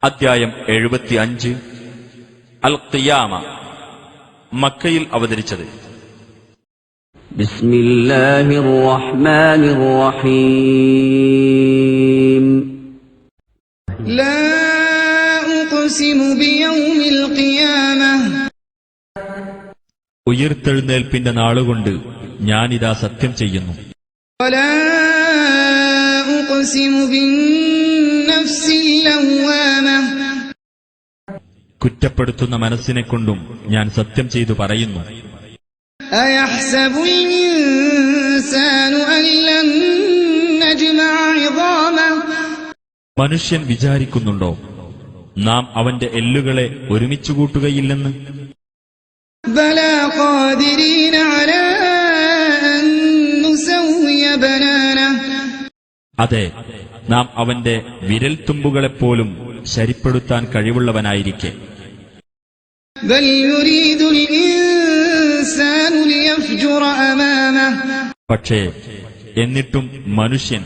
അദ്ധ്യായം 75 അൽ ഖിയാമ. മക്കയിൽ അവതരിച്ചത്. ബിസ്മില്ലാഹിർ റഹ്മാനിർ റഹീം. ലാ ഉഖ്സിമു ബിയൗമിൽ ഖിയാമഹ്. ഉയിർത്തെഴുന്നേൽപ്പിന്റെ നാളുകൊണ്ട് ഞാനിതാ സത്യം ചെയ്യുന്നു. വലാ ഉഖ്സിമു ബിന്നഫ്സിൽ ലവ്വാമഹ്. കുറ്റപ്പെടുത്തുന്ന മനസ്സിനെക്കൊണ്ടും ഞാൻ സത്യം ചെയ്തു പറയുന്നു. അയഹ്സബുൽ ഇൻസാനു അല്ലൻ നജ്മഅ ഇദാമഹ്. മനുഷ്യൻ വിചാരിക്കുന്നുണ്ടോ നാം അവന്റെ എല്ലുകളെ ഒരുമിച്ചു കൂട്ടുകയില്ലെന്ന്? ബലാ ഖാദിരീന അലാ അൻ നുസവ്വിയ ബനാനഹ്. അതെ, നാം അവന്റെ വിരൽത്തുമ്പുകളെപ്പോലും ശരിപ്പെടുത്താൻ കഴിവുള്ളവനായിരിക്കെ. ബൽ യുരീദുൽ ഇൻസാനു ലിയഫ്ജുറ അമാമഹ്. പക്ഷേ എന്നിട്ടും മനുഷ്യൻ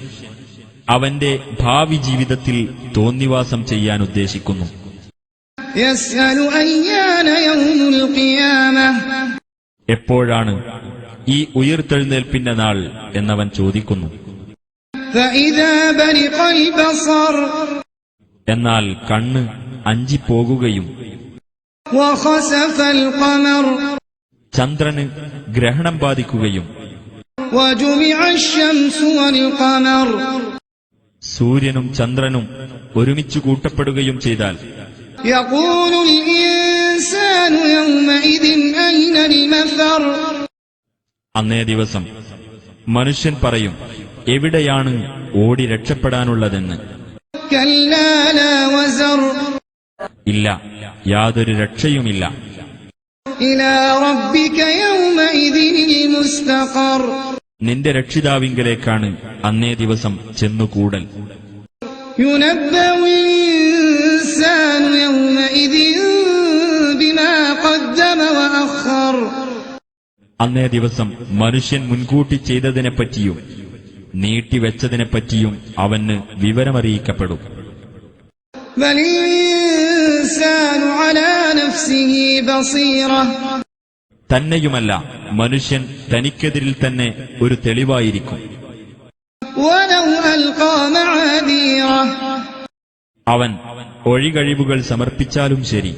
അവന്റെ ഭാവി ജീവിതത്തിൽ തോന്നിവാസം ചെയ്യാൻ ഉദ്ദേശിക്കുന്നു. യസ്അലു അയ്യാന യൗമുൽ ഖിയാമഹ്. എപ്പോഴാണ് ഈ ഉയിർത്തെഴുന്നേൽപ്പിന്റെ നാൾ എന്നവൻ ചോദിക്കുന്നു. ഫഇദാ ബരിഖൽ ബസർ. എന്നാൽ കണ്ണ് അഞ്ചിപ്പോകുകയും വഖസഫൽ ഖമർ. ചന്ദ്രന് ഗ്രഹണം ബാധിക്കുകയും വജുമിഅ അശ്-ശംസു വൽ ഖമർ. സൂര്യനും ചന്ദ്രനും ഒരുമിച്ചു കൂട്ടപ്പെടുകയും ചെയ്താൽ യഖൂലുൽ ഇൻസാനു യൗമഇദിൻ അയ്നൽ മഫർ. അന്നേ ദിവസം മനുഷ്യൻ പറയും, എവിടെയാണ് ഓടി രക്ഷപ്പെടാനുള്ളതെന്ന്. കല്ലാ ലാ വസർ. ഇല്ല, യാതൊരു രക്ഷയുമില്ല. ഇലാ റബ്ബിക യൗമഇദിനിൽ മുസ്തഖർ. നിന്റെ രക്ഷിതാവിങ്കലേക്കാണ് അന്നേ ദിവസം ചെന്നുകൂടൽ. യുനബ്ബഉൽ ഇൻസാനു യൗമഇദിൻ ബിമാ ഖദ്ദമ വഅഖർ. അന്നേ ദിവസം മനുഷ്യൻ മുൻകൂട്ടി ചെയ്തതിനെപ്പറ്റിയും നീട്ടിവെച്ചതിനെപ്പറ്റിയും അവന് വിവരമറിയിക്കപ്പെടും. ബലിൽ ഇൻസാനു അലാ നഫ്സിഹി ബസീറ. തന്നെയുമല്ല, മനുഷ്യൻ തനിക്കെതിരിൽ തന്നെ ഒരു തെളിവായിരിക്കും. വലൗ അൽഖാ മഅദീറ. അവൻ ഒഴികഴിവുകൾ സമർപ്പിച്ചാലും ശരി.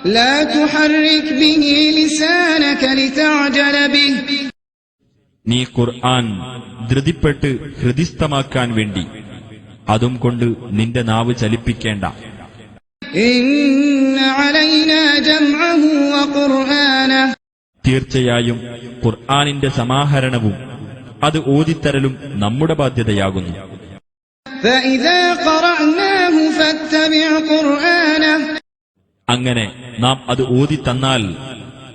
ലാ തുഹർരിക് ബിഹി ലിസാനക ലിതഅജല ബിഹി. നീ ഖുർആൻ ധൃതിപ്പെട്ട് ഹൃദിസ്ഥമാക്കാൻ വേണ്ടി അതും കൊണ്ട് നിന്റെ നാവ് ചലിപ്പിക്കേണ്ട. ഇന്ന അലൈനാ ജംഅഹു വഖുർആനഹു. തീർച്ചയായും ഖുർആനിന്റെ സമാഹരണവും അത് ഓതിത്തരലും നമ്മുടെ ബാധ്യതയാകുന്നു. ഫഇദാ ഖറഅനാഹു ഫത്തബിഅ ഖുർആനഹു. അങ്ങനെ നാം അത് ഓതിത്തന്നാൽ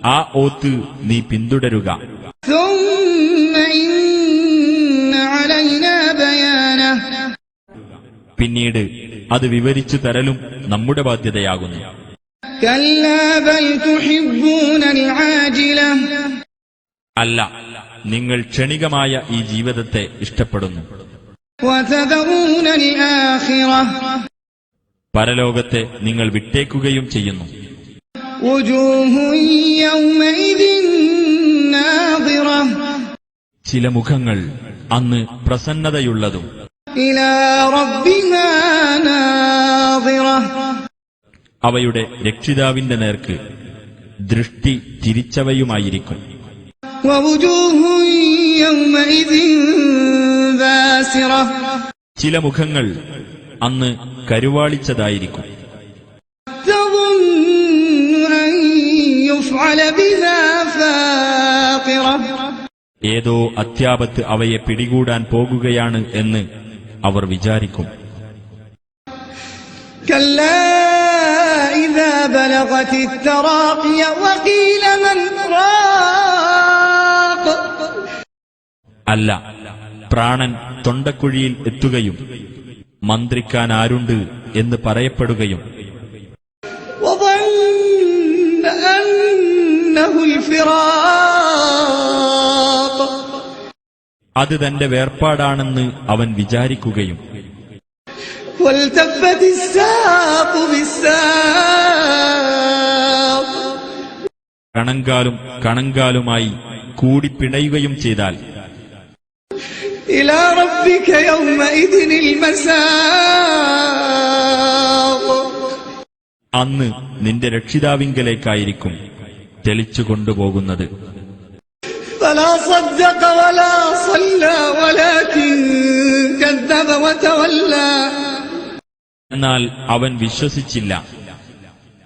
ആ ഓത്ത് നീ പിന്തുടരുക. ثم إن علينا بيانه. പിന്നീട് അത് വിവരിച്ചു തരലും നമ്മുടെ ബാധ്യതയാകുന്നു. كلا بل تحبون العاجلة. അല്ല, നിങ്ങൾ ക്ഷണികമായ ഈ ജീവിതത്തെ ഇഷ്ടപ്പെടുന്നു. وتذرون الآخرة. പരലോകത്തെ നിങ്ങൾ വിട്ടേക്കുകയും ചെയ്യുന്നു. وجوه يومئذ ناظرة. ചില മുഖങ്ങൾ അന്ന് പ്രസന്നതയുള്ളതും إلى ربها ناظرة. അവയുടെ രക്ഷിതാവിന്റെ നേർക്ക് ദൃഷ്ടി തിരിച്ചവയുമായിരിക്കും. ووجوه يومئذ باسرة. ചില മുഖങ്ങൾ അന്ന് കരുവാളിച്ചതായിരിക്കും. تظن أن يفعل بها فاقرة. ഏതോ അത്യാപത്ത് അവയെ പിടികൂടാൻ പോകുകയാണ് എന്ന് അവർ വിചാരിക്കും. كلا إذا بلغت التراقي وقيل من راق. അല്ല, പ്രാണൻ തൊണ്ടക്കുഴിയിൽ എത്തുകയും മന്ത്രിക്കാൻ ആരുണ്ട് എന്ന് പറയപ്പെടുകയും وظن أنه الفراق. അത് തന്റെ വേർപാടാണെന്ന് അവൻ വിചാരിക്കുകയും والتفت الساق بالساق കണങ്കാലും കണങ്കാലുമായി കൂടിപ്പിണയുകയും ചെയ്താൽ إلى ربك يومئذ المساق അന്ന് നിന്റെ രക്ഷിതാവിങ്കലേക്കായിരിക്കും തെളിച്ചു കൊണ്ടുപോകുന്നത്. فلا صدق ولا صلى ولكن كذب وتولى എന്നാൽ അവൻ വിശ്വസിച്ചില്ല,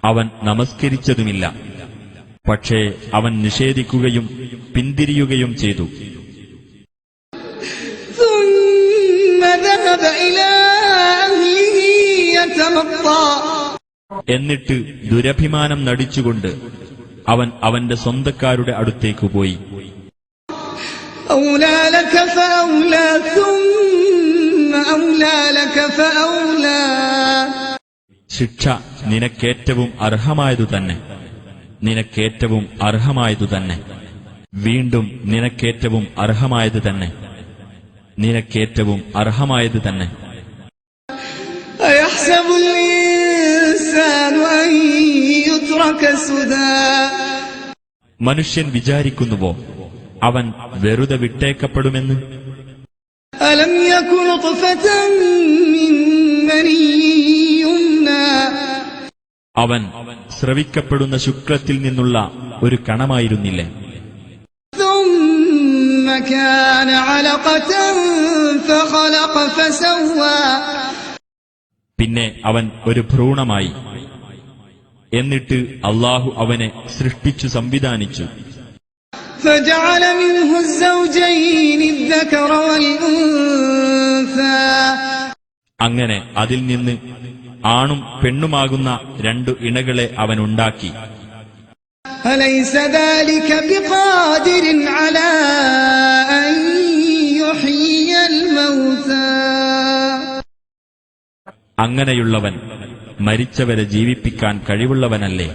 അവൻ നമസ്കരിച്ചതുമില്ല, പക്ഷേ അവൻ നിഷേധിക്കുകയും പിന്തിരിയുകയും ചെയ്തു. ثم ذهب إلى أهله يتمطى എന്നിട്ട് ദുരഭിമാനം നടിച്ചുകൊണ്ട് അവൻ അവന്റെ സ്വന്തക്കാരുടെ അടുത്തേക്ക് പോയി. أولى لك فأولى ثم أولى لك فأولى ശിക്ഷ നിനക്കേറ്റവും അർഹമായതു തന്നെ, നിനക്കേറ്റവും അർഹമായതു തന്നെ, വീണ്ടും നിനക്കേറ്റവും അർഹമായത് തന്നെ, നിനക്കേറ്റവും അർഹമായത് തന്നെ. أيحسب الإنسان أن يترك سدى മനുഷ്യൻ വിചാരിക്കുന്നുവോ അവൻ വെറുതെ വിട്ടേക്കപ്പെടുമെന്ന്? ألم يك نطفة من مني يمنى അവൻ സ്രവിക്കപ്പെടുന്ന ശുക്ലത്തിൽ നിന്നുള്ള ഒരു കണമായിരുന്നില്ലേ? ثم كان علقة فخلق فسوى പിന്നെ അവൻ ഒരു ഭ്രൂണമായി. എന്നിട്ട് അല്ലാഹു അവനെ സൃഷ്ടിച്ചു സംവിധാനിച്ചു. فجعل منه الزوجين الذكر والأنثى അങ്ങനെ അതിൽ നിന്ന് ആണും പെണ്ണുമാകുന്ന രണ്ടു ഇണകളെ അവനുണ്ടാക്കി. أليس ذلك بقادر على أن يحيي الموتى അങ്ങനെയുള്ളവൻ മരിച്ചവരെ ജീവിപ്പിക്കാൻ കഴിവുള്ളവനല്ലേ?